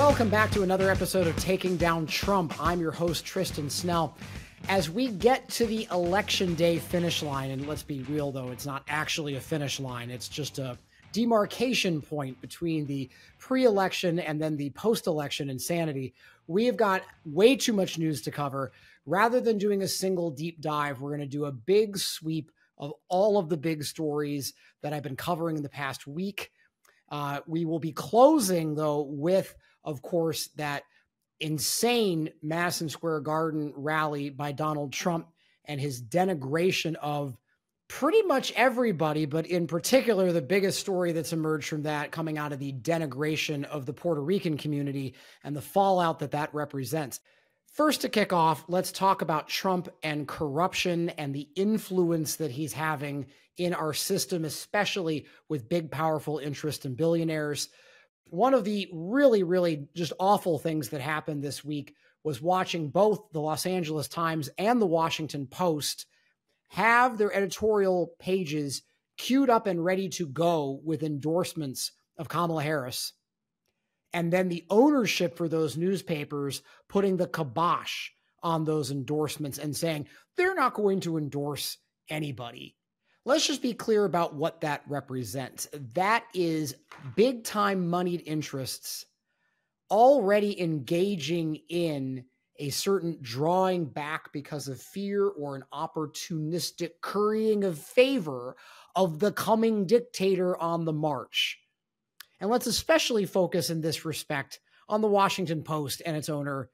Welcome back to another episode of Taking Down Trump. I'm your host, Tristan Snell. As we get to the election day finish line, and let's be real though, it's not actually a finish line, it's just a demarcation point between the pre-election and then the post-election insanity. We have got way too much news to cover. Rather than doing a single deep dive, we're going to do a big sweep of all of the big stories that I've been covering in the past week. We will be closing, though, with, of course, that insane Madison Square Garden rally by Donald Trump and his denigration of pretty much everybody, but in particular, the biggest story that's emerged from that coming out of the denigration of the Puerto Rican community and the fallout that that represents. First, to kick off, let's talk about Trump and corruption and the influence that he's having in our system, especially with big, powerful interests and billionaires. One of the really, really just awful things that happened this week was watching both the Los Angeles Times and the Washington Post have their editorial pages queued up and ready to go with endorsements of Kamala Harris. And then the ownership for those newspapers putting the kibosh on those endorsements and saying they're not going to endorse anybody. Let's just be clear about what that represents. That is big time moneyed interests already engaging in a certain drawing back because of fear or an opportunistic currying of favor of the coming dictator on the march. And let's especially focus in this respect on the Washington Post and its owner,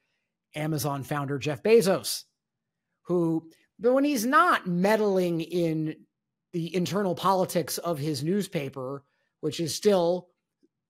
Amazon founder Jeff Bezos, who, when he's not meddling in the internal politics of his newspaper, which is still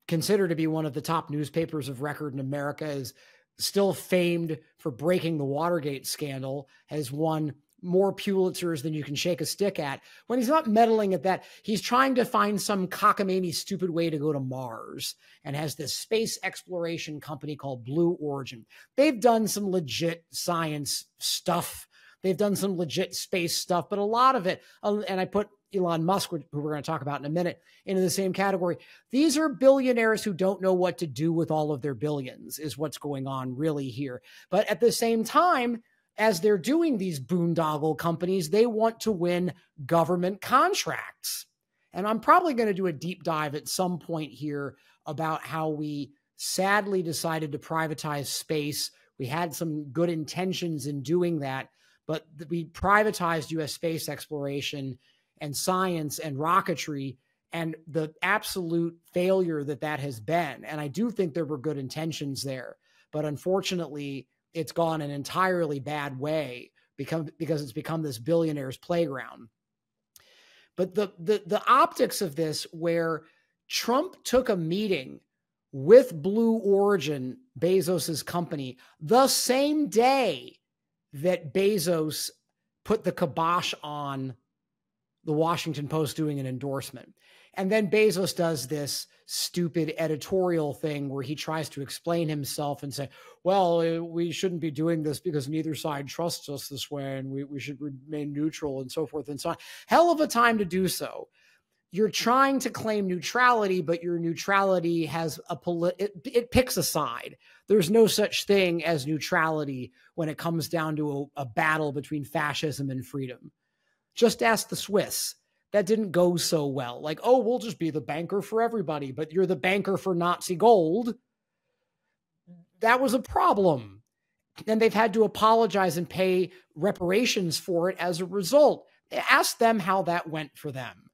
considered to be one of the top newspapers of record in America, is still famed for breaking the Watergate scandal, has won more Pulitzers than you can shake a stick at. When he's not meddling at that, he's trying to find some cockamamie stupid way to go to Mars and has this space exploration company called Blue Origin. They've done some legit science stuff. They've done some legit space stuff, but a lot of it, and I put Elon Musk, who we're going to talk about in a minute, into the same category. These are billionaires who don't know what to do with all of their billions, is what's going on really here. But at the same time, as they're doing these boondoggle companies, they want to win government contracts. And I'm probably going to do a deep dive at some point here about how we sadly decided to privatize space. We had some good intentions in doing that, but we privatized U.S. space exploration and science and rocketry and the absolute failure that that has been. And I do think there were good intentions there, but unfortunately, it's gone an entirely bad way because it's become this billionaire's playground. But the optics of this, where Trump took a meeting with Blue Origin, Bezos's company, the same day that Bezos put the kibosh on the Washington Post doing an endorsement. And then Bezos does this stupid editorial thing where he tries to explain himself and say, well, we shouldn't be doing this because neither side trusts us this way and we should remain neutral and so forth and so on. Hell of a time to do so. You're trying to claim neutrality, but your neutrality has it picks a side. There's no such thing as neutrality when it comes down to a battle between fascism and freedom. Just ask the Swiss. That didn't go so well. Like, oh, we'll just be the banker for everybody, but you're the banker for Nazi gold. That was a problem. And they've had to apologize and pay reparations for it as a result. Ask them how that went for them.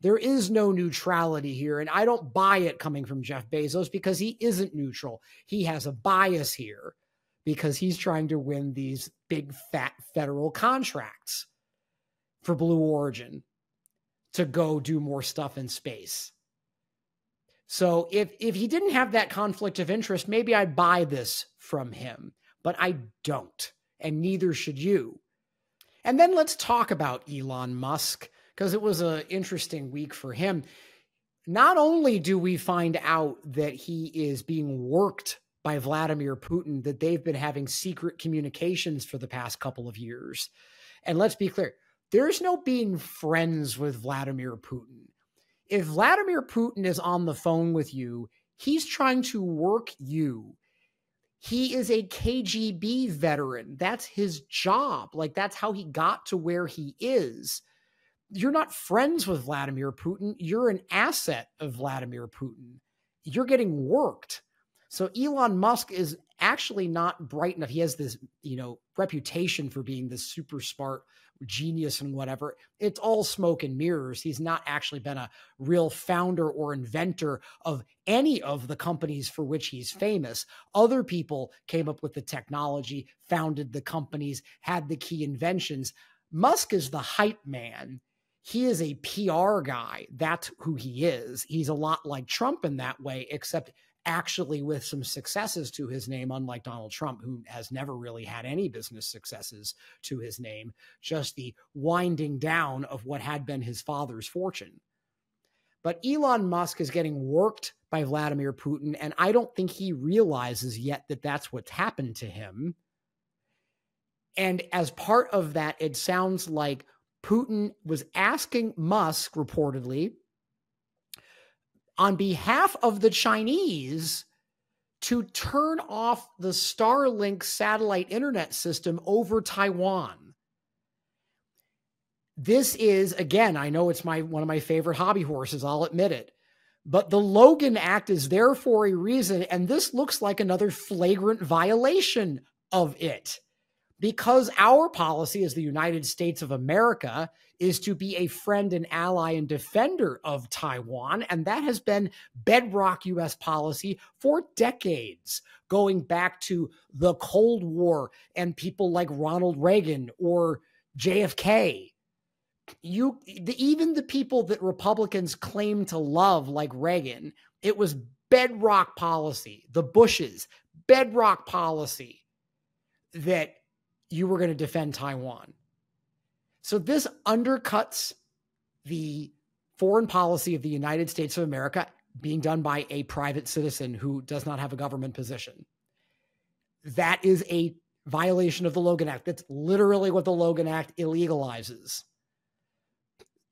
There is no neutrality here, and I don't buy it coming from Jeff Bezos because he isn't neutral. He has a bias here because he's trying to win these big, fat federal contracts for Blue Origin to go do more stuff in space. So if he didn't have that conflict of interest, maybe I'd buy this from him, but I don't, and neither should you. And then let's talk about Elon Musk, because it was an interesting week for him. Not only do we find out that he is being worked by Vladimir Putin, that they've been having secret communications for the past couple of years. And let's be clear, there's no being friends with Vladimir Putin. If Vladimir Putin is on the phone with you, he's trying to work you. He is a KGB veteran. That's his job. Like, that's how he got to where he is. You're not friends with Vladimir Putin. You're an asset of Vladimir Putin. You're getting worked. So Elon Musk is actually not bright enough. He has this, reputation for being this super smart genius and whatever. It's all smoke and mirrors. He's not actually been a real founder or inventor of any of the companies for which he's famous. Other people came up with the technology, founded the companies, had the key inventions. Musk is the hype man. He is a PR guy. That's who he is. He's a lot like Trump in that way, except actually with some successes to his name, unlike Donald Trump, who has never really had any business successes to his name, just the winding down of what had been his father's fortune. But Elon Musk is getting worked by Vladimir Putin, and I don't think he realizes yet that that's what's happened to him. And as part of that, it sounds like Putin was asking Musk, reportedly, on behalf of the Chinese, to turn off the Starlink satellite internet system over Taiwan. This is, again, I know it's one of my favorite hobby horses, I'll admit it, but the Logan Act is there for a reason, and this looks like another flagrant violation of it. Because our policy as the United States of America is to be a friend and ally and defender of Taiwan, and that has been bedrock U.S. policy for decades, going back to the Cold War and people like Ronald Reagan or JFK. Even the people that Republicans claim to love, like Reagan, it was bedrock policy, the Bushes, bedrock policy, that you were going to defend Taiwan. So this undercuts the foreign policy of the United States of America being done by a private citizen who does not have a government position. That is a violation of the Logan Act. That's literally what the Logan Act illegalizes.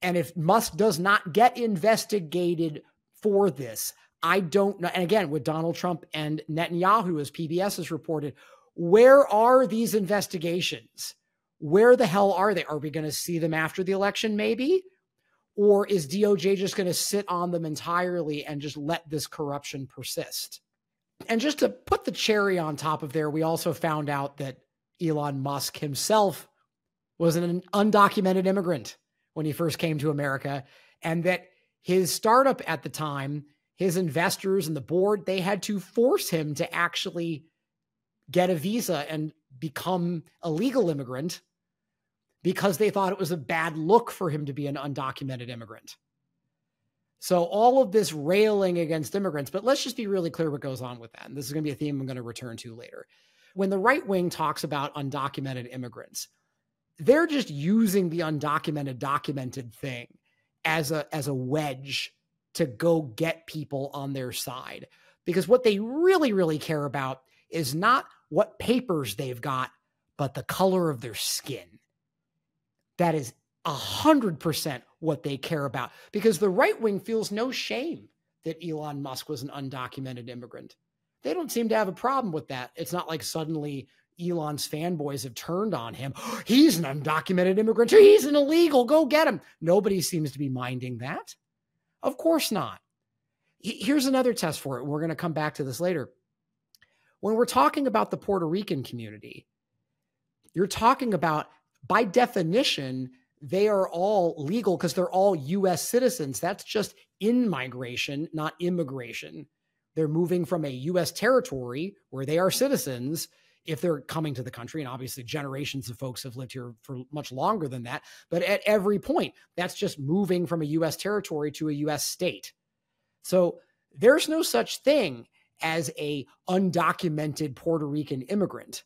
And if Musk does not get investigated for this, I don't know. And again, with Donald Trump and Netanyahu, as PBS has reported, where are these investigations? Where the hell are they? Are we going to see them after the election, maybe? Or is DOJ just going to sit on them entirely and just let this corruption persist? And just to put the cherry on top of there, we also found out that Elon Musk himself was an undocumented immigrant when he first came to America, and that his startup at the time, his investors and the board, they had to force him to actually get a visa and become a legal immigrant because they thought it was a bad look for him to be an undocumented immigrant. So all of this railing against immigrants, but let's just be really clear what goes on with that. And this is going to be a theme I'm going to return to later. When the right wing talks about undocumented immigrants, they're just using the undocumented, documented thing as a wedge to go get people on their side. Because what they really, really care about is not what papers they've got, but the color of their skin. That is 100% what they care about, because the right wing feels no shame that Elon Musk was an undocumented immigrant. They don't seem to have a problem with that. It's not like suddenly Elon's fanboys have turned on him. He's an undocumented immigrant. He's an illegal. Go get him. Nobody seems to be minding that. Of course not. Here's another test for it. We're going to come back to this later. When we're talking about the Puerto Rican community, you're talking about, by definition, they are all legal because they're all U.S. citizens. That's just in-migration, not immigration. They're moving from a U.S. territory where they are citizens if they're coming to the country. And obviously generations of folks have lived here for much longer than that. But at every point, that's just moving from a U.S. territory to a U.S. state. So there's no such thing as a undocumented Puerto Rican immigrant.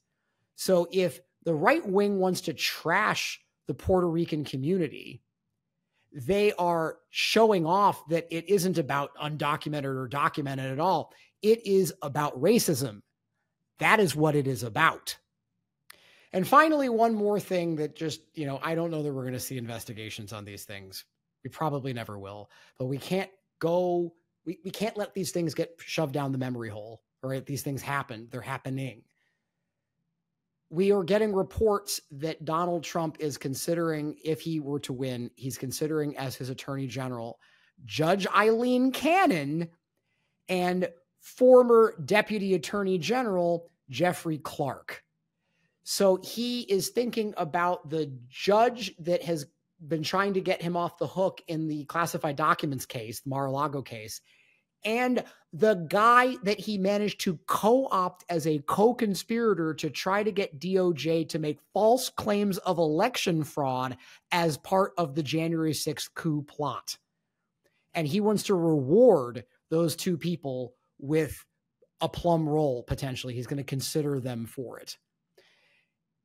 So if the right wing wants to trash the Puerto Rican community, they are showing off that it isn't about undocumented or documented at all. It is about racism. That is what it is about. And finally, one more thing that just, I don't know that we're going to see investigations on these things. We probably never will, but we can't let these things get shoved down the memory hole right? These things happen. They're happening. We are getting reports that Donald Trump is considering, if he were to win, he's considering as his attorney general Judge Eileen Cannon and former Deputy Attorney General Jeffrey Clark. So he is thinking about the judge that has been trying to get him off the hook in the classified documents case, the Mar-a-Lago case, and the guy that he managed to co-opt as a co-conspirator to try to get DOJ to make false claims of election fraud as part of the January 6th coup plot. And he wants to reward those two people with a plum roll, potentially. He's going to consider them for it.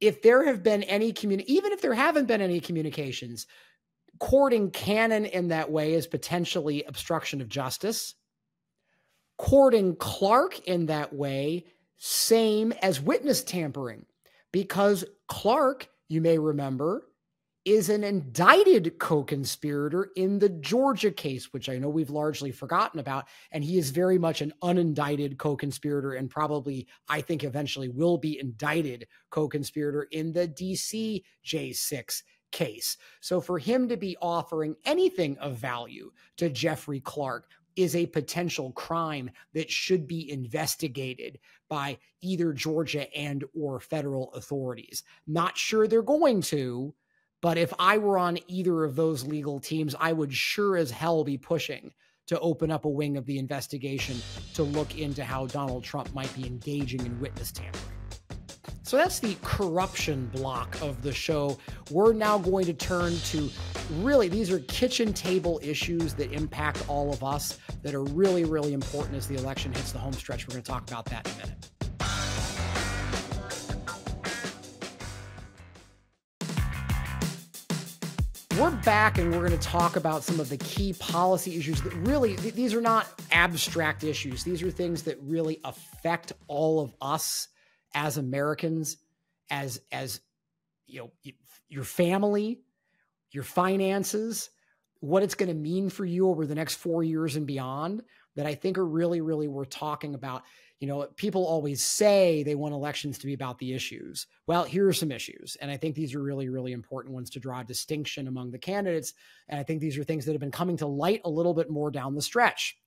If there have been any even if there haven't been any communications, courting Cannon in that way is potentially obstruction of justice. Courting Clark in that way, same as witness tampering, because Clark, you may remember, is an indicted co-conspirator in the Georgia case, which I know we've largely forgotten about, and he is very much an unindicted co-conspirator and probably, I think, eventually will be indicted co-conspirator in the DC J6 case. So for him to be offering anything of value to Jeffrey Clark is a potential crime that should be investigated by either Georgia and or federal authorities. Not sure they're going to, but if I were on either of those legal teams, I would sure as hell be pushing to open up a wing of the investigation to look into how Donald Trump might be engaging in witness tampering. So that's the corruption block of the show. We're now going to turn to really, these are kitchen table issues that impact all of us that are really, really important as the election hits the home stretch. We're going to talk about that in a minute. We're back and we're going to talk about some of the key policy issues that really, these are not abstract issues. These are things that really affect all of us as Americans, as you know, your family, your finances, what it's going to mean for you over the next 4 years and beyond, that I think are really, really worth talking about. You know, people always say they want elections to be about the issues. Well, here are some issues. And I think these are really, really important ones to draw a distinction among the candidates. And I think these are things that have been coming to light a little bit more down the stretch.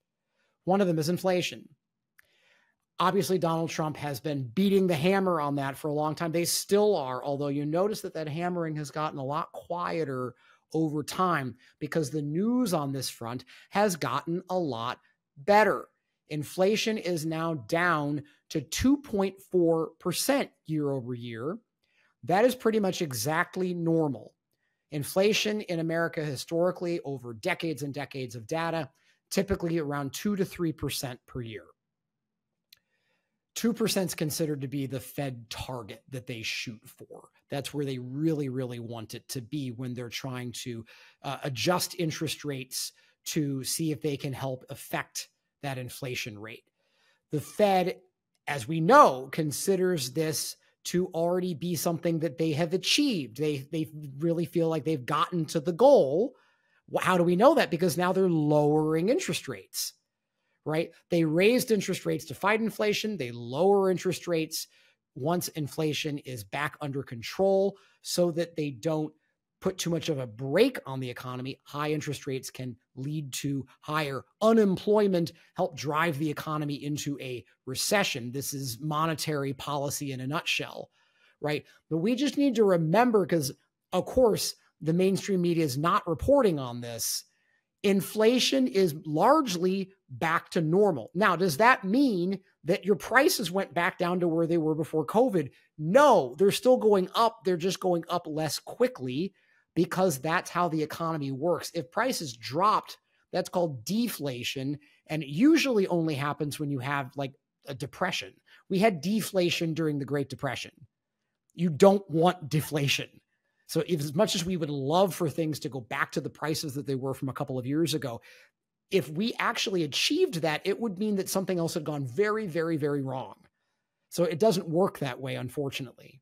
One of them is inflation. Obviously, Donald Trump has been beating the hammer on that for a long time. They still are, although you notice that hammering has gotten a lot quieter over time because the news on this front has gotten a lot better. Inflation is now down to 2.4% year over year. That is pretty much exactly normal. Inflation in America historically, over decades and decades of data, typically around 2 to 3% per year. 2% is considered to be the Fed target that they shoot for. That's where they really, really want it to be when they're trying to adjust interest rates to see if they can help affect that inflation rate. The Fed, as we know, considers this to already be something that they have achieved. They really feel like they've gotten to the goal. How do we know that? Because now they're lowering interest rates, right? They raised interest rates to fight inflation. They lower interest rates once inflation is back under control so that they don't put too much of a brake on the economy. High interest rates can lead to higher unemployment, help drive the economy into a recession. This is monetary policy in a nutshell, right? But we just need to remember, because of course, the mainstream media is not reporting on this. Inflation is largely back to normal. Now, does that mean that your prices went back down to where they were before COVID? No, they're still going up. They're just going up less quickly, because that's how the economy works. If prices dropped, that's called deflation, and it usually only happens when you have like a depression. We had deflation during the Great Depression. You don't want deflation. So if, as much as we would love for things to go back to the prices that they were from a couple of years ago, if we actually achieved that, it would mean that something else had gone very, very, very wrong. So it doesn't work that way, unfortunately.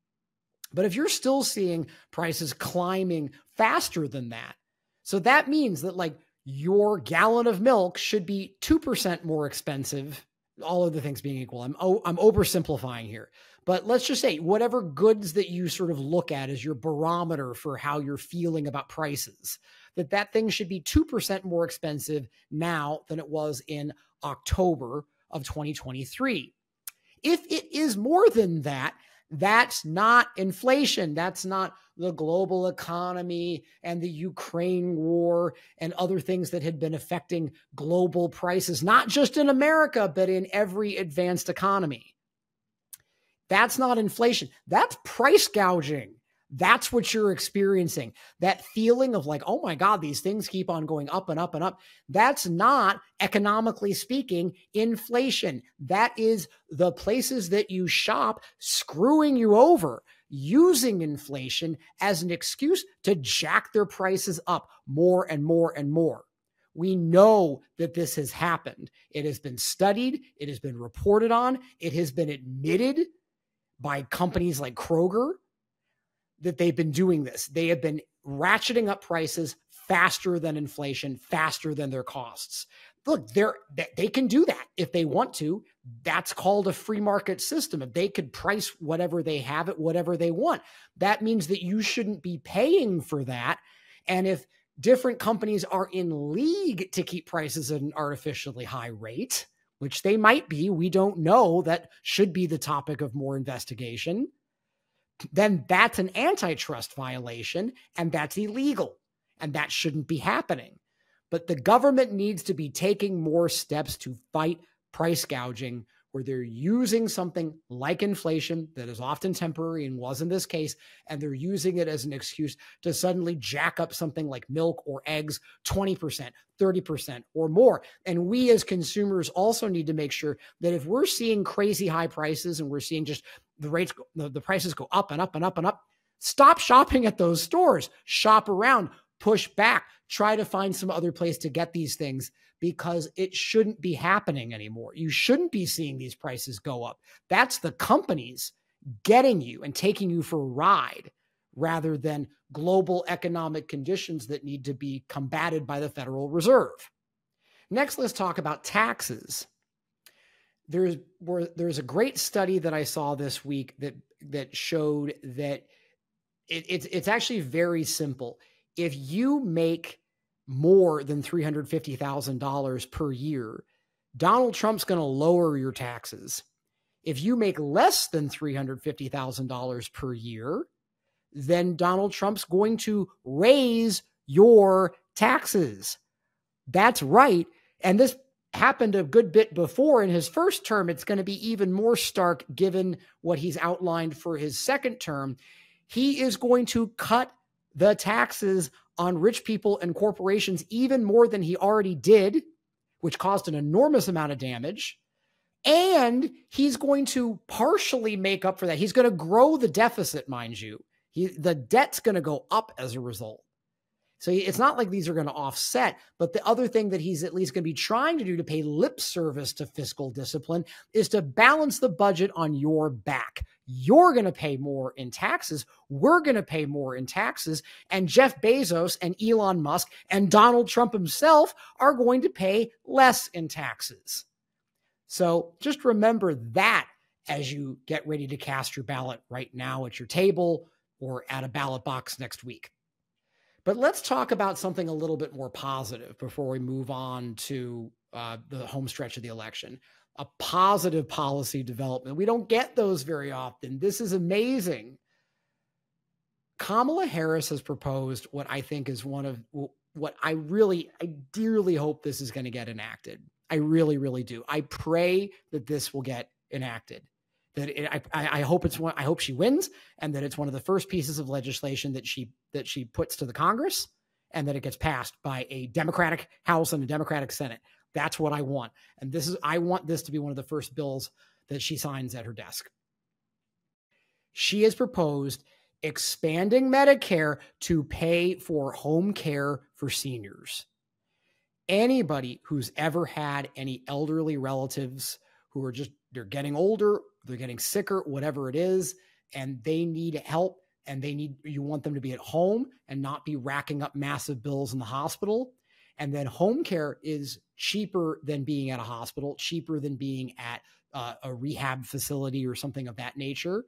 But if you're still seeing prices climbing faster than that, so that means that like your gallon of milk should be 2% more expensive, all other things being equal. I'm oversimplifying here, but let's just say whatever goods that you sort of look at as your barometer for how you're feeling about prices, that thing should be 2% more expensive now than it was in October of 2023. If it is more than that, that's not inflation. That's not the global economy and the Ukraine war and other things that had been affecting global prices, not just in America, but in every advanced economy. That's not inflation. That's price gouging. That's what you're experiencing. That feeling of like, oh my God, these things keep on going up and up and up. That's not, economically speaking, inflation. That is the places that you shop screwing you over, using inflation as an excuse to jack their prices up more and more and more. We know that this has happened. It has been studied. It has been reported on. It has been admitted by companies like Kroger that they've been doing this. They have been ratcheting up prices faster than inflation, faster than their costs. Look, they can do that if they want to. That's called a free market system. If they could price whatever they have at whatever they want, that means that you shouldn't be paying for that. And if different companies are in league to keep prices at an artificially high rate, which they might be, we don't know, that should be the topic of more investigation, then that's an antitrust violation and that's illegal and that shouldn't be happening. But the government needs to be taking more steps to fight price gouging, where they're using something like inflation that is often temporary and was in this case, and they're using it as an excuse to suddenly jack up something like milk or eggs 20%, 30% or more. And we as consumers also need to make sure that if we're seeing crazy high prices and we're seeing just the prices go up and up and up and up, stop shopping at those stores, shop around, push back, try to find some other place to get these things, because it shouldn't be happening anymore. You shouldn't be seeing these prices go up. That's the companies getting you and taking you for a ride, rather than global economic conditions that need to be combated by the Federal Reserve. Next, let's talk about taxes. There's a great study that I saw this week that showed that it's actually very simple. If you make more than $350,000 per year, Donald Trump's going to lower your taxes. If you make less than $350,000 per year, then Donald Trump's going to raise your taxes. That's right. And this happened a good bit before in his first term. It's going to be even more stark given what he's outlined for his second term. He is going to cut the taxes on rich people and corporations even more than he already did, which caused an enormous amount of damage. And he's going to partially make up for that. He's going to grow the deficit, mind you. The debt's going to go up as a result. So it's not like these are going to offset, but the other thing that he's at least going to be trying to do to pay lip service to fiscal discipline is to balance the budget on your back. You're going to pay more in taxes. We're going to pay more in taxes. And Jeff Bezos and Elon Musk and Donald Trump himself are going to pay less in taxes. So just remember that as you get ready to cast your ballot right now at your table or at a ballot box next week. But let's talk about something a little bit more positive before we move on to the home stretch of the election. A positive policy development. We don't get those very often. This is amazing. Kamala Harris has proposed what I think is one of what I dearly hope this is going to get enacted. I really, really do. I pray that this will get enacted. I hope she wins, and that it's one of the first pieces of legislation that she puts to the Congress, and that it gets passed by a Democratic House and a Democratic Senate. That's what I want. And I want this to be one of the first bills that she signs at her desk. She has proposed expanding Medicare to pay for home care for seniors. Anybody who's ever had any elderly relatives who are they're getting older, they're getting sicker, whatever it is, and they need help, and you want them to be at home and not be racking up massive bills in the hospital. And then home care is cheaper than being at a hospital, cheaper than being at a rehab facility or something of that nature.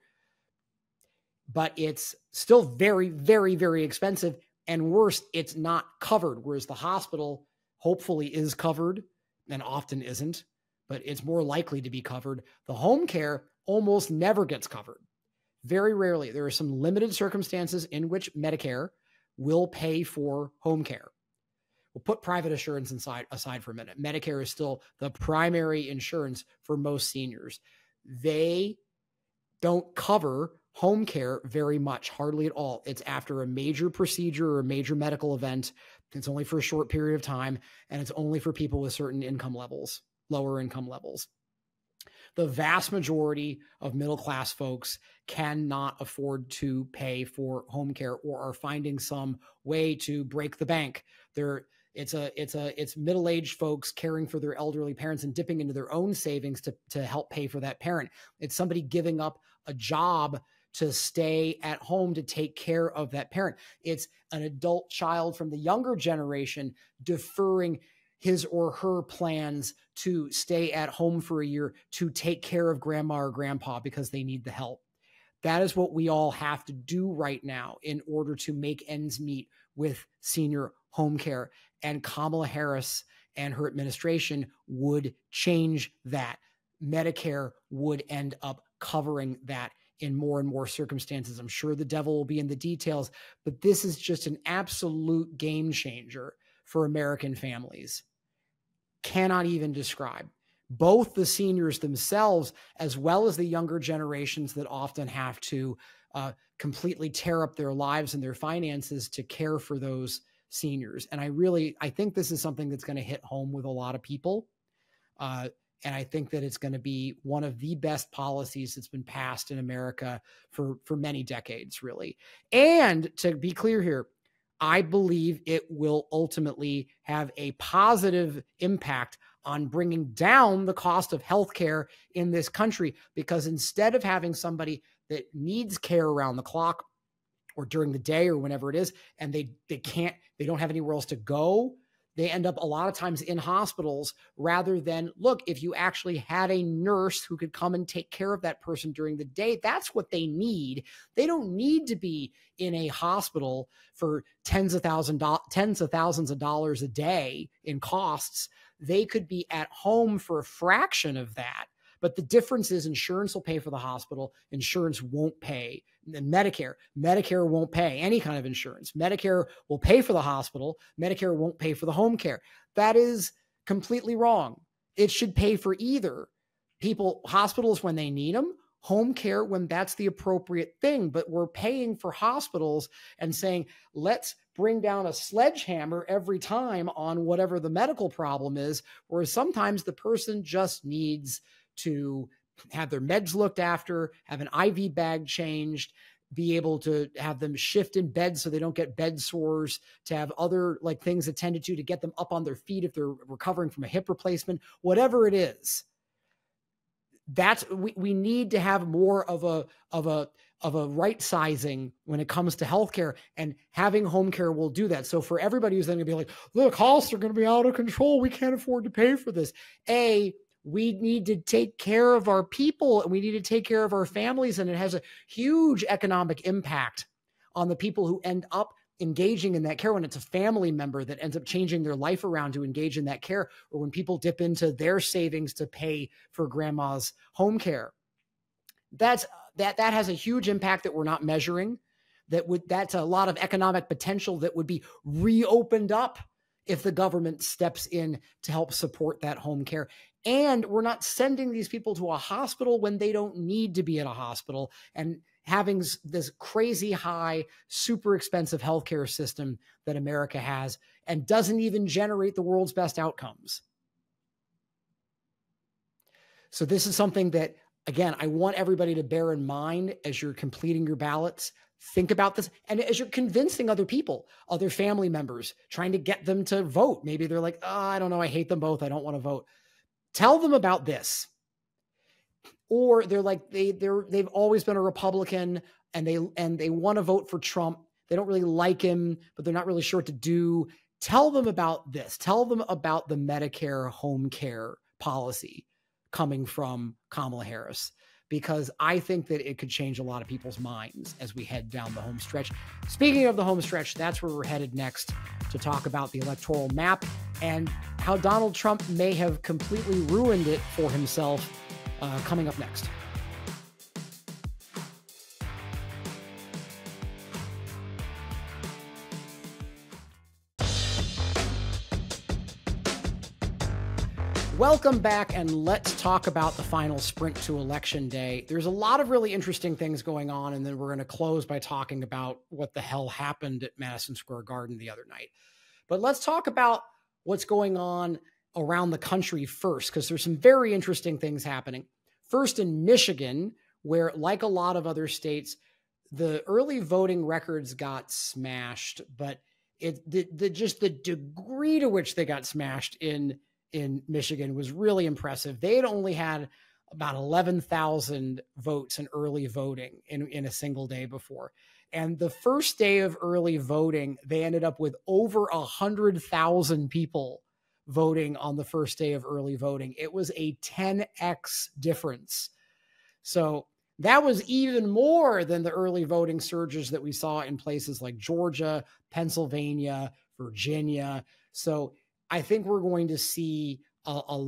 But it's still very, very, very expensive. And worse, it's not covered, whereas the hospital hopefully is covered and often isn't, but it's more likely to be covered. The home care almost never gets covered. Very rarely. There are some limited circumstances in which Medicare will pay for home care. We'll put private insurance aside for a minute. Medicare is still the primary insurance for most seniors. They don't cover home care very much, hardly at all. It's after a major procedure or a major medical event. It's only for a short period of time, and it's only for people with certain income levels, lower income levels. The vast majority of middle-class folks cannot afford to pay for home care or are finding some way to break the bank. It's middle-aged folks caring for their elderly parents and dipping into their own savings to help pay for that parent. It's somebody giving up a job to stay at home to take care of that parent. It's an adult child from the younger generation deferring his or her plans to stay at home for a year to take care of grandma or grandpa because they need the help. That is what we all have to do right now in order to make ends meet with senior home care. And Kamala Harris and her administration would change that. Medicare would end up covering that in more and more circumstances. I'm sure the devil will be in the details, but this is just an absolute game changer for American families. Cannot even describe. Both the seniors themselves, as well as the younger generations that often have to completely tear up their lives and their finances to care for those seniors. And I think this is something that's going to hit home with a lot of people. And I think that it's going to be one of the best policies that's been passed in America for many decades, really. And to be clear here, I believe it will ultimately have a positive impact on bringing down the cost of healthcare in this country, because instead of having somebody that needs care around the clock or during the day or whenever it is, and they don't have anywhere else to go, they end up a lot of times in hospitals rather than, look, if you actually had a nurse who could come and take care of that person during the day, that's what they need. They don't need to be in a hospital for tens of thousands of dollars a day in costs. They could be at home for a fraction of that. But the difference is insurance will pay for the hospital. Insurance won't pay. And Medicare won't pay any kind of insurance. Medicare will pay for the hospital. Medicare won't pay for the home care. That is completely wrong. It should pay for either. Hospitals when they need them, home care when that's the appropriate thing. But we're paying for hospitals and saying, let's bring down a sledgehammer every time on whatever the medical problem is, whereas sometimes the person just needs to have their meds looked after, have an IV bag changed, be able to have them shift in bed so they don't get bed sores, to have other things attended to get them up on their feet if they're recovering from a hip replacement, whatever it is. We need to have more of a right sizing when it comes to healthcare, and having home care will do that. So for everybody who's then going to be like, look, costs are going to be out of control, we can't afford to pay for this. We need to take care of our people and we need to take care of our families. And it has a huge economic impact on the people who end up engaging in that care when it's a family member that ends up changing their life around to engage in that care, or when people dip into their savings to pay for grandma's home care. That has a huge impact that we're not measuring. That's a lot of economic potential that would be reopened up if the government steps in to help support that home care. And we're not sending these people to a hospital when they don't need to be at a hospital, and having this crazy high, super expensive healthcare system that America has and doesn't even generate the world's best outcomes. So this is something that, again, I want everybody to bear in mind as you're completing your ballots. Think about this. And as you're convincing other people, other family members, trying to get them to vote, maybe they're like, oh, I don't know, I hate them both, I don't want to vote. Tell them about this. Or they're like, they've always been a Republican and they want to vote for Trump. They don't really like him, but they're not really sure what to do. Tell them about this. Tell them about the Medicare home care policy coming from Kamala Harris, because I think that it could change a lot of people's minds as we head down the home stretch. Speaking of the home stretch, that's where we're headed next to talk about the electoral map and how Donald Trump may have completely ruined it for himself, coming up next. Welcome back, and let's talk about the final sprint to Election Day. There's a lot of really interesting things going on, and then we're going to close by talking about what the hell happened at Madison Square Garden the other night. But let's talk about what's going on around the country first, because there's some very interesting things happening. First, in Michigan, where, like a lot of other states, the early voting records got smashed, but just the degree to which they got smashed in Michigan was really impressive. They had only had about 11,000 votes in early voting in a single day before. And the first day of early voting, they ended up with over 100,000 people voting on the first day of early voting. It was a 10x difference. So that was even more than the early voting surges that we saw in places like Georgia, Pennsylvania, Virginia. So I think we're going to see a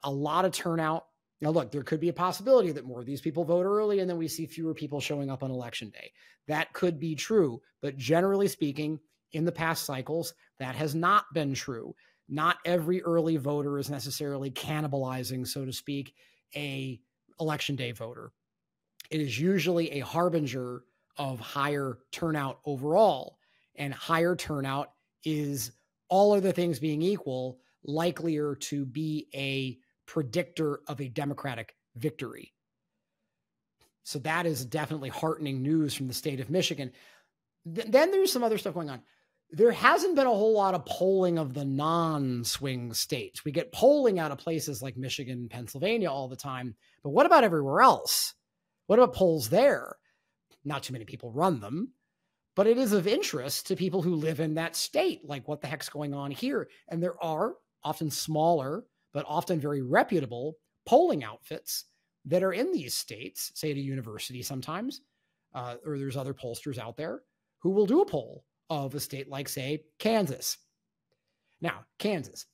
lot of turnout. Now, look, there could be a possibility that more of these people vote early and then we see fewer people showing up on Election Day. That could be true, but generally speaking, in the past cycles, that has not been true. Not every early voter is necessarily cannibalizing, so to speak, a Election Day voter. It is usually a harbinger of higher turnout overall, and higher turnout is, all other things being equal, likelier to be a predictor of a Democratic victory. So that is definitely heartening news from the state of Michigan. Then there's some other stuff going on. There hasn't been a whole lot of polling of the non-swing states. We get polling out of places like Michigan and Pennsylvania all the time, but what about everywhere else? What about polls there? Not too many people run them, but it is of interest to people who live in that state. Like, what the heck's going on here? And there are often smaller, but often very reputable polling outfits that are in these states, say at a university sometimes, or there's other pollsters out there who will do a poll of a state like, say, Kansas. Now, Kansas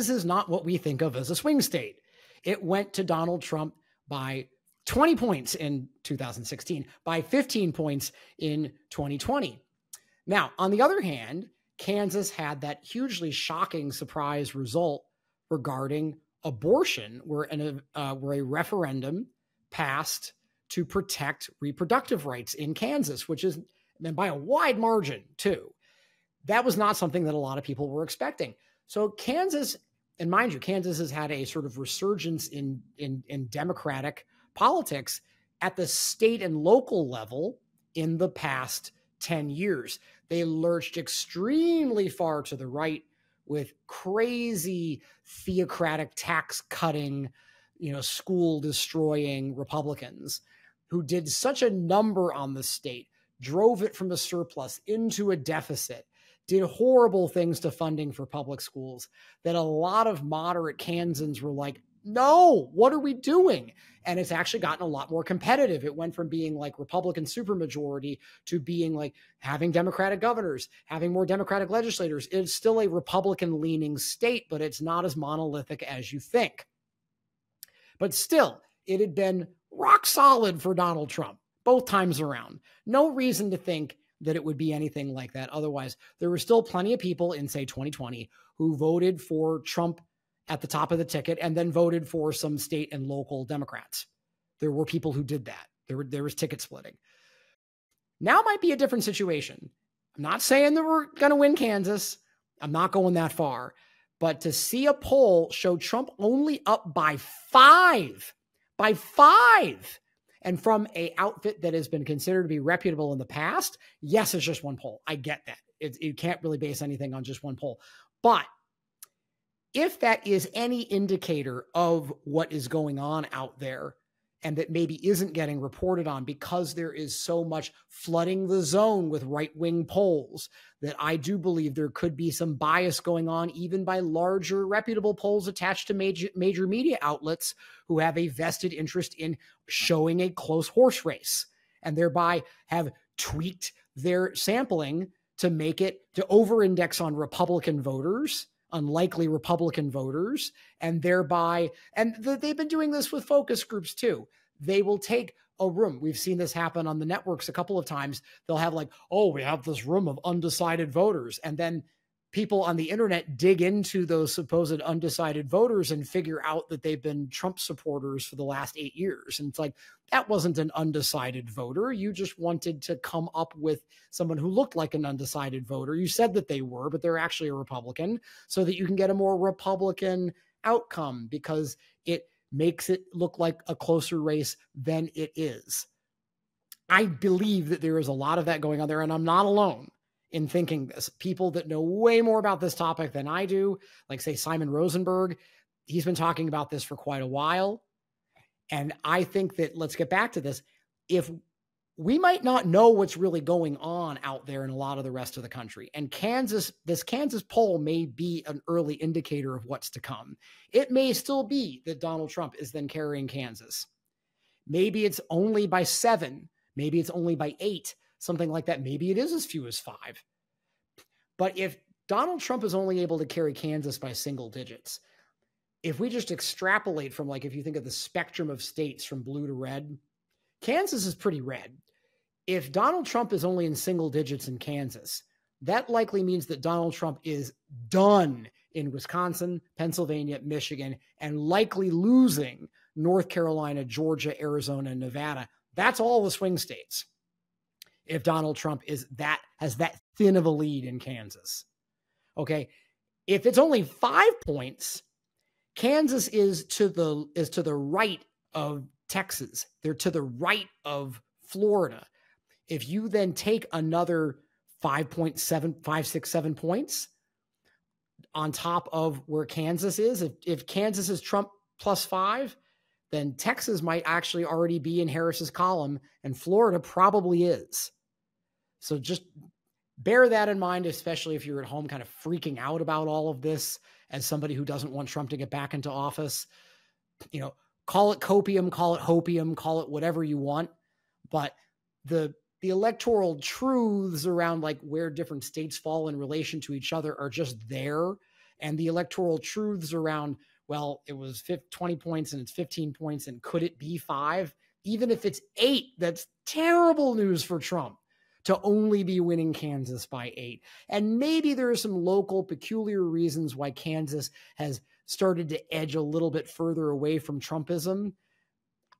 is not what we think of as a swing state. It went to Donald Trump by 20 points in 2016, by 15 points in 2020. Now, on the other hand, Kansas had that hugely shocking surprise result regarding abortion, where a referendum passed to protect reproductive rights in Kansas, which is, and by a wide margin too. That was not something that a lot of people were expecting. So Kansas, and mind you, Kansas has had a sort of resurgence in Democratic politics at the state and local level in the past 10 years. They lurched extremely far to the right with crazy theocratic tax cutting, school destroying Republicans who did such a number on the state, drove it from a surplus into a deficit, did horrible things to funding for public schools, that a lot of moderate Kansans were like, no, what are we doing? And it's actually gotten a lot more competitive. It went from being like Republican supermajority to being like having Democratic governors, having more Democratic legislators. It's still a Republican leaning state, but it's not as monolithic as you think. But still, it had been rock solid for Donald Trump both times around. No reason to think that it would be anything like that. Otherwise, there were still plenty of people in, say, 2020 who voted for Trump at the top of the ticket and then voted for some state and local Democrats. There were people who did that. There was ticket splitting. Now might be a different situation. I'm not saying that we're going to win Kansas. I'm not going that far. But to see a poll show Trump only up by 5, and from a outfit that has been considered to be reputable in the past, yes, it's just one poll. I get that. You can't really base anything on just one poll. But if that is any indicator of what is going on out there, and that maybe isn't getting reported on because there is so much flooding the zone with right-wing polls, that I do believe there could be some bias going on even by larger reputable polls attached to major media outlets who have a vested interest in showing a close horse race and thereby have tweaked their sampling to make it to over-index on Republican voters, unlikely Republican voters, and thereby, and they've been doing this with focus groups too. They will take a room. We've seen this happen on the networks a couple of times. They'll have like, oh, we have this room of undecided voters. And then people on the internet dig into those supposed undecided voters and figure out that they've been Trump supporters for the last 8 years. And it's like, that wasn't an undecided voter. You just wanted to come up with someone who looked like an undecided voter. You said that they were, but they're actually a Republican, so that you can get a more Republican outcome because it makes it look like a closer race than it is. I believe that there is a lot of that going on there, and I'm not alone in thinking this. People that know way more about this topic than I do, like say Simon Rosenberg, he's been talking about this for quite a while. And I think that, let's get back to this, if we might not know what's really going on out there in a lot of the rest of the country, and this Kansas poll may be an early indicator of what's to come. It may still be that Donald Trump is then carrying Kansas. Maybe it's only by 7, maybe it's only by 8, something like that. Maybe it is as few as 5. But if Donald Trump is only able to carry Kansas by single digits, if we just extrapolate from, like, if you think of the spectrum of states from blue to red, Kansas is pretty red. If Donald Trump is only in single digits in Kansas, that likely means that Donald Trump is done in Wisconsin, Pennsylvania, Michigan, and likely losing North Carolina, Georgia, Arizona, and Nevada. That's all the swing states. If Donald Trump has that thin of a lead in Kansas. Okay. If it's only 5 points, Kansas is to the right of Texas. They're to the right of Florida. If you then take another 5, 6, 7 points on top of where Kansas is, if Kansas is Trump plus 5, then Texas might actually already be in Harris's column, and Florida probably is. So just bear that in mind, especially if you're at home kind of freaking out about all of this as somebody who doesn't want Trump to get back into office. You know, call it copium, call it hopium, call it whatever you want. But the electoral truths around like where different states fall in relation to each other are just there. And the electoral truths around, well, it was 20 points and it's 15 points, and could it be 5? Even if it's 8, that's terrible news for Trump to only be winning Kansas by 8. And maybe there are some local peculiar reasons why Kansas has started to edge a little bit further away from Trumpism.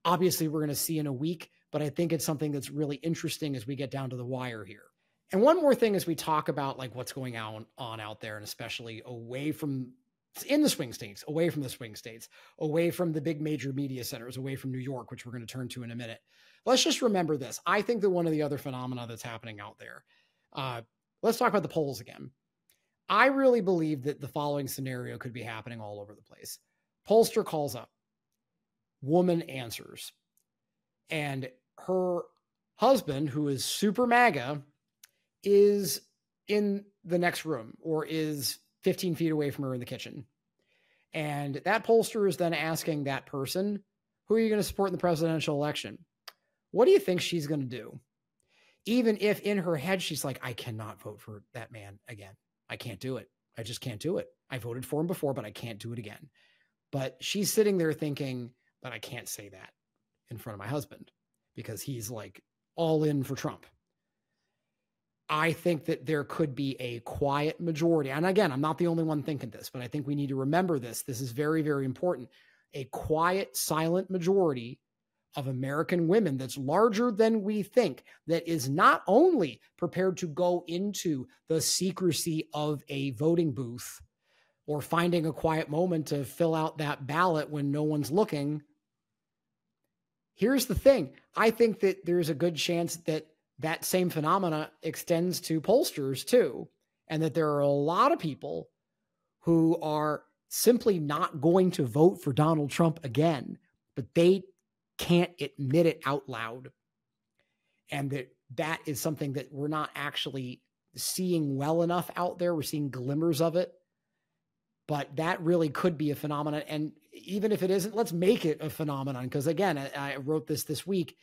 Obviously, we're going to see in a week, but I think it's something that's really interesting as we get down to the wire here. And one more thing as we talk about like what's going on out there, and especially away from in the swing states, away from the swing states, away from the big major media centers, away from New York, which we're going to turn to in a minute. Let's just remember this. I think that one of the other phenomena that's happening out there, let's talk about the polls again. I really believe that the following scenario could be happening all over the place. Pollster calls up, woman answers, and her husband, who is super MAGA, is in the next room or is 15 feet away from her in the kitchen. And that pollster is then asking that person, who are you going to support in the presidential election? What do you think she's going to do? Even if in her head, she's like, I cannot vote for that man again. I can't do it. I just can't do it. I voted for him before, but I can't do it again. But she's sitting there thinking, but I can't say that in front of my husband because he's like all in for Trump. I think that there could be a quiet majority. And again, I'm not the only one thinking this, but I think we need to remember this. This is very, very important. A quiet, silent majority of American women that's larger than we think, that is not only prepared to go into the secrecy of a voting booth or finding a quiet moment to fill out that ballot when no one's looking. Here's the thing. I think that there's a good chance that that same phenomena extends to pollsters too, and that there are a lot of people who are simply not going to vote for Donald Trump again, but they can't admit it out loud. And that is something that we're not actually seeing well enough out there. We're seeing glimmers of it, but that really could be a phenomenon. And even if it isn't, let's make it a phenomenon. Because again, I wrote this week,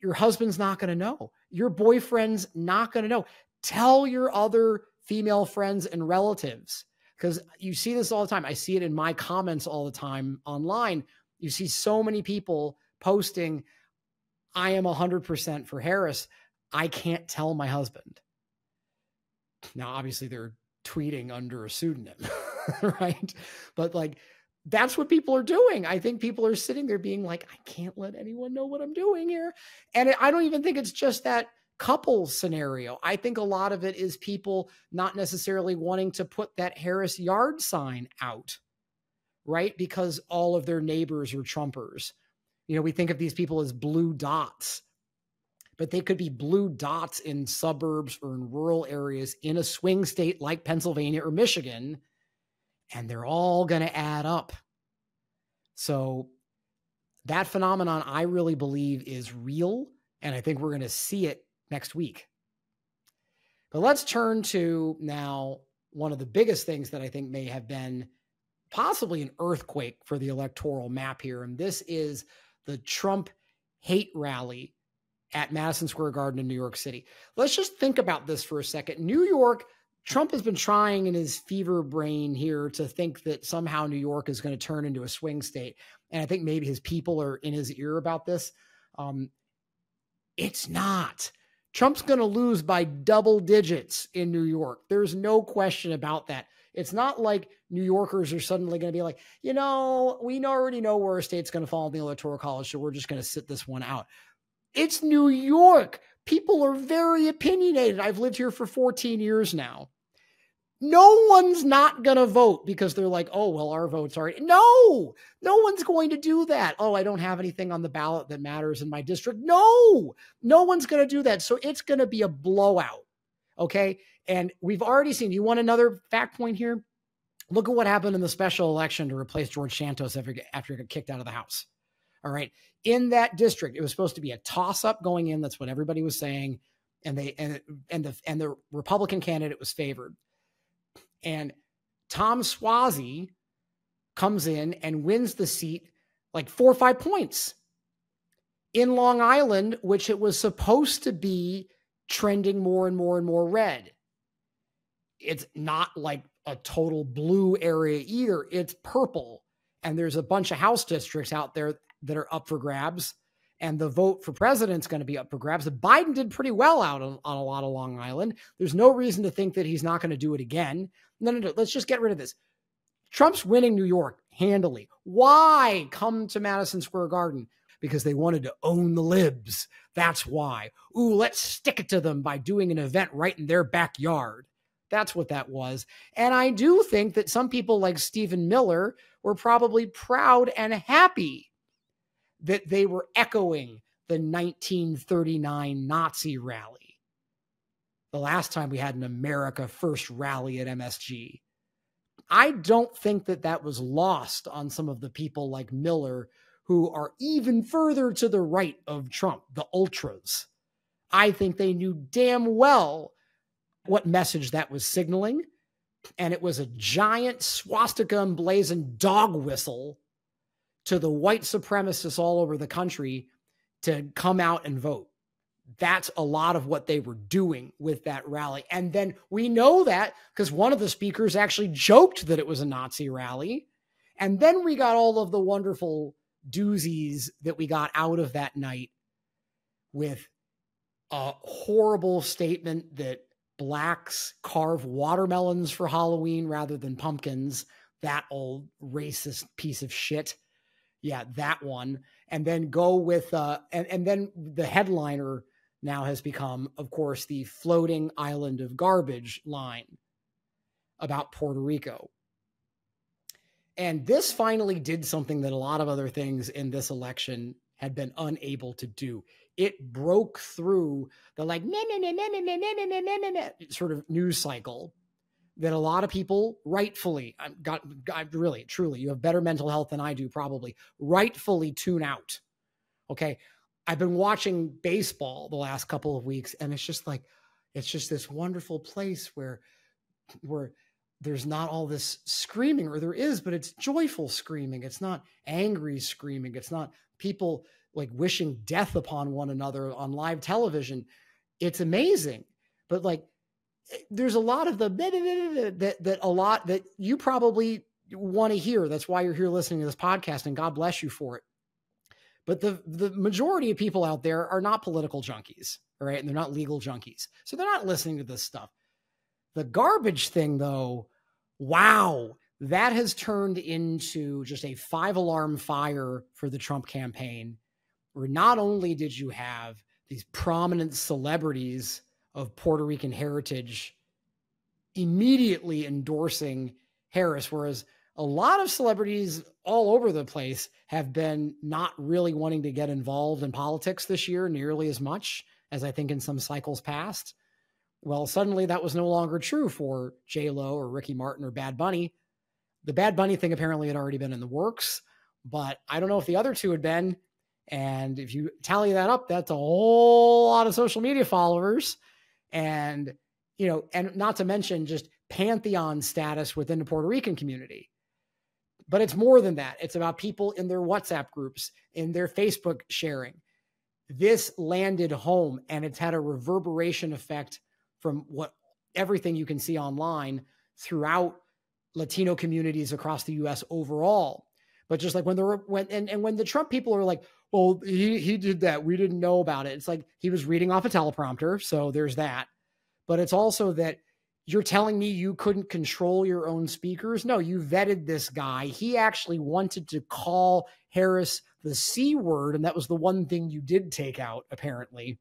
your husband's not going to know. Your boyfriend's not going to know. Tell your other female friends and relatives, because you see this all the time. I see it in my comments all the time online. You see so many people posting, I am 100% for Harris. I can't tell my husband. Now, obviously, they're tweeting under a pseudonym, right? But like, that's what people are doing. I think people are sitting there being like, I can't let anyone know what I'm doing here. And I don't even think it's just that couple scenario. I think a lot of it is people not necessarily wanting to put that Harris yard sign out, right? Because all of their neighbors are Trumpers. You know, we think of these people as blue dots, but they could be blue dots in suburbs or in rural areas in a swing state like Pennsylvania or Michigan, and they're all going to add up. So that phenomenon, I really believe, is real, and I think we're going to see it next week. But let's turn to now one of the biggest things that I think may have been possibly an earthquake for the electoral map here, and this is the Trump hate rally at Madison Square Garden in New York City. Let's just think about this for a second. New York, Trump has been trying in his fever brain here to think that somehow New York is going to turn into a swing state. And I think maybe his people are in his ear about this. It's not. Trump's going to lose by double digits in New York. There's no question about that. It's not like New Yorkers are suddenly going to be like, you know, we already know where our state's going to fall in the Electoral College, so we're just going to sit this one out. It's New York. People are very opinionated. I've lived here for 14 years now. No one's not going to vote because they're like, oh, well, our vote's already. No one's going to do that. Oh, I don't have anything on the ballot that matters in my district. No one's going to do that. So it's going to be a blowout. Okay. And we've already seen, you want another fact point here? Look at what happened in the special election to replace George Santos after he got kicked out of the House. All right. In that district, it was supposed to be a toss-up going in. That's what everybody was saying. And the Republican candidate was favored. And Tom Suozzi comes in and wins the seat like 4 or 5 points in Long Island, which it was supposed to be trending more and more and more red. It's not like a total blue area either. It's purple. And there's a bunch of House districts out there that are up for grabs. And the vote for president's going to be up for grabs. Biden did pretty well out on a lot of Long Island. There's no reason to think that he's not going to do it again. No. Let's just get rid of this. Trump's winning New York handily. Why come to Madison Square Garden? Because they wanted to own the libs. That's why. Ooh, let's stick it to them by doing an event right in their backyard. That's what that was. And I do think that some people like Stephen Miller were probably proud and happy that they were echoing the 1939 Nazi rally. The last time we had an America First rally at MSG. I don't think that was lost on some of the people like Miller who are even further to the right of Trump, the ultras. I think they knew damn well what message that was signaling. And it was a giant swastika emblazoned dog whistle to the white supremacists all over the country to come out and vote. That's a lot of what they were doing with that rally. And then we know that because one of the speakers actually joked that it was a Nazi rally. And then we got all of the wonderful doozies that we got out of that night with a horrible statement that blacks carve watermelons for Halloween rather than pumpkins. That old racist piece of shit. Yeah, that one. And then go with, and then the headliner now has become, of course, the floating island of garbage line about Puerto Rico. And this finally did something that a lot of other things in this election had been unable to do. It broke through the like, sort of news cycle that a lot of people rightfully really, truly, you have better mental health than I do, probably rightfully tune out Okay. I've been watching baseball the last couple of weeks, and it's just this wonderful place where there's not all this screaming, or there is, but it's joyful screaming. It's not angry screaming. It's not people like wishing death upon one another on live television. It's amazing. But like, there's a lot of that you probably want to hear. That's why you're here listening to this podcast, and God bless you for it. But the majority of people out there are not political junkies, all right? And they're not legal junkies. So they're not listening to this stuff. The garbage thing, though, wow, that has turned into just a 5-alarm fire for the Trump campaign, where not only did you have these prominent celebrities of Puerto Rican heritage immediately endorsing Harris, whereas a lot of celebrities all over the place have been not really wanting to get involved in politics this year nearly as much as I think in some cycles past. Well, suddenly that was no longer true for J-Lo or Ricky Martin or Bad Bunny. The Bad Bunny thing apparently had already been in the works, but I don't know if the other two had been. And if you tally that up, that's a whole lot of social media followers. And, and not to mention just pantheon status within the Puerto Rican community. But it's more than that. It's about people in their WhatsApp groups, in their Facebook sharing. This landed home, and it's had a reverberation effect from everything you can see online throughout Latino communities across the U.S. overall. But just like when the Trump people are like, well, he did that, we didn't know about it. It's like he was reading off a teleprompter, so there's that. But it's also that you're telling me you couldn't control your own speakers? No, you vetted this guy. He actually wanted to call Harris the C word, and that was the one thing you did take out, apparently.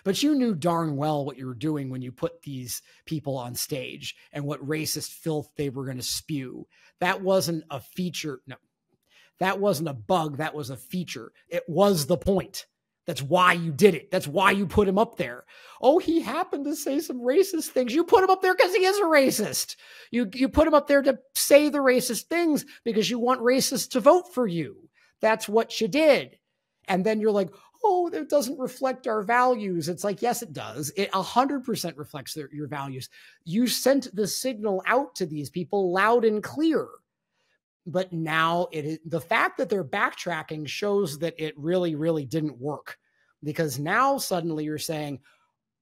But you knew darn well what you were doing when you put these people on stage and what racist filth they were going to spew. That wasn't a feature. No, that wasn't a bug. That was a feature. It was the point. That's why you did it. That's why you put him up there. Oh, he happened to say some racist things. You put him up there because he is a racist. You put him up there to say the racist things because you want racists to vote for you. That's what you did. And then you're like, oh, that doesn't reflect our values. It's like, yes, it does. It 100% reflects your values. You sent the signal out to these people loud and clear. But now the fact that they're backtracking shows that it really, really didn't work, because now suddenly you're saying,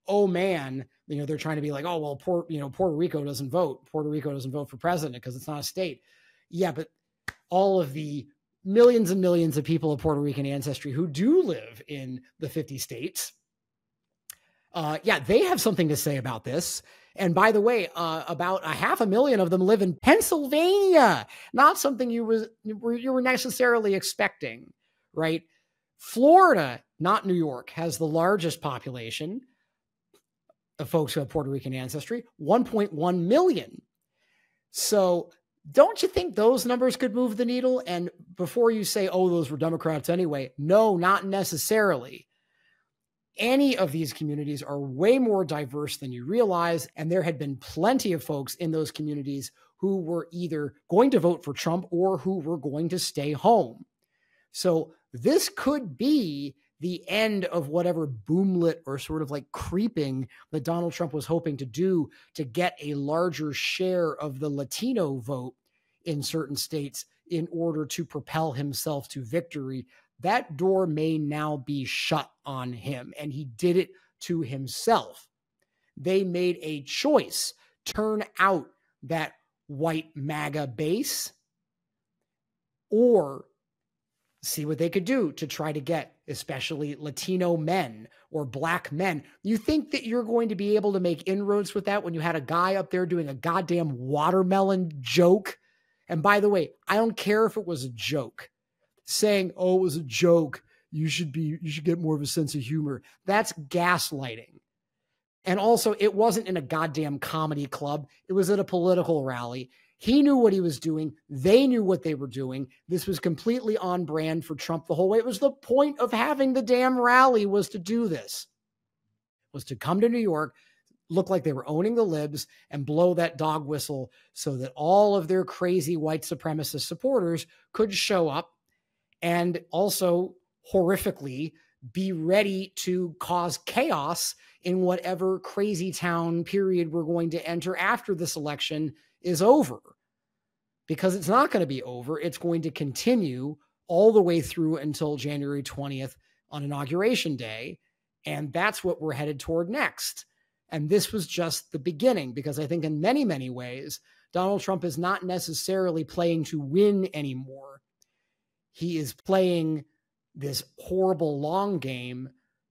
oh man, they're trying to be like, oh, well, Puerto Rico doesn't vote. Puerto Rico doesn't vote for president because it's not a state. Yeah, but all of the millions and millions of people of Puerto Rican ancestry who do live in the 50 states, they have something to say about this. And by the way, about 500,000 of them live in Pennsylvania, not something you were necessarily expecting, right? Florida, not New York, has the largest population of folks who have Puerto Rican ancestry, 1.1 million. So don't you think those numbers could move the needle? And before you say, oh, those were Democrats anyway, no, not necessarily. Any of these communities are way more diverse than you realize, and there had been plenty of folks in those communities who were either going to vote for Trump or who were going to stay home. So this could be the end of whatever boomlet or sort of like creeping that Donald Trump was hoping to do to get a larger share of the Latino vote in certain states in order to propel himself to victory. That door may now be shut on him, and he did it to himself. They made a choice, turn out that white MAGA base, or see what they could do to try to get especially Latino men or black men. You think that you're going to be able to make inroads with that when you had a guy up there doing a goddamn watermelon joke? And by the way, I don't care if it was a joke. Saying, oh, it was a joke, you should get more of a sense of humor. That's gaslighting. And also, it wasn't in a goddamn comedy club. It was at a political rally. He knew what he was doing. They knew what they were doing. This was completely on brand for Trump the whole way. It was the point of having the damn rally, was to do this, was to come to New York, look like they were owning the libs, and blow that dog whistle so that all of their crazy white supremacist supporters could show up and also horrifically be ready to cause chaos in whatever crazy town period we're going to enter after this election is over. Because it's not going to be over. It's going to continue all the way through until January 20th on Inauguration Day. And that's what we're headed toward next. And this was just the beginning, because I think in many, many ways, Donald Trump is not necessarily playing to win anymore. He is playing this horrible long game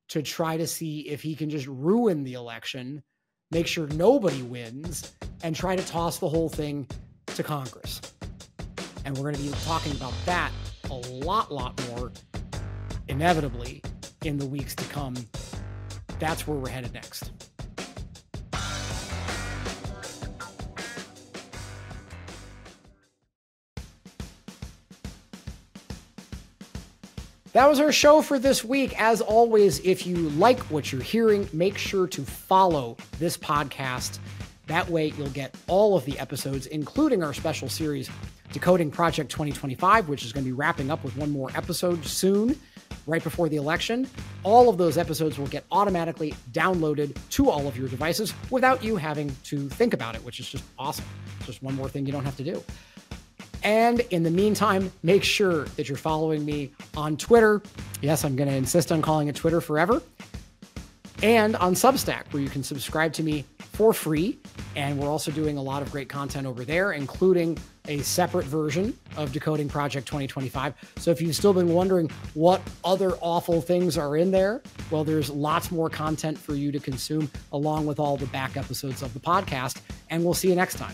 to try to see if he can just ruin the election, make sure nobody wins, and try to toss the whole thing to Congress. And we're going to be talking about that a lot more, inevitably, in the weeks to come. That's where we're headed next. That was our show for this week. As always, if you like what you're hearing, make sure to follow this podcast. That way you'll get all of the episodes, including our special series, Decoding Project 2025, which is going to be wrapping up with one more episode soon, right before the election. All of those episodes will get automatically downloaded to all of your devices without you having to think about it, which is just awesome. Just one more thing you don't have to do. And in the meantime, make sure that you're following me on Twitter. Yes, I'm going to insist on calling it Twitter forever. And on Substack, where you can subscribe to me for free. And we're also doing a lot of great content over there, including a separate version of Decoding Project 2025. So if you've still been wondering what other awful things are in there, well, there's lots more content for you to consume, along with all the back episodes of the podcast. And we'll see you next time.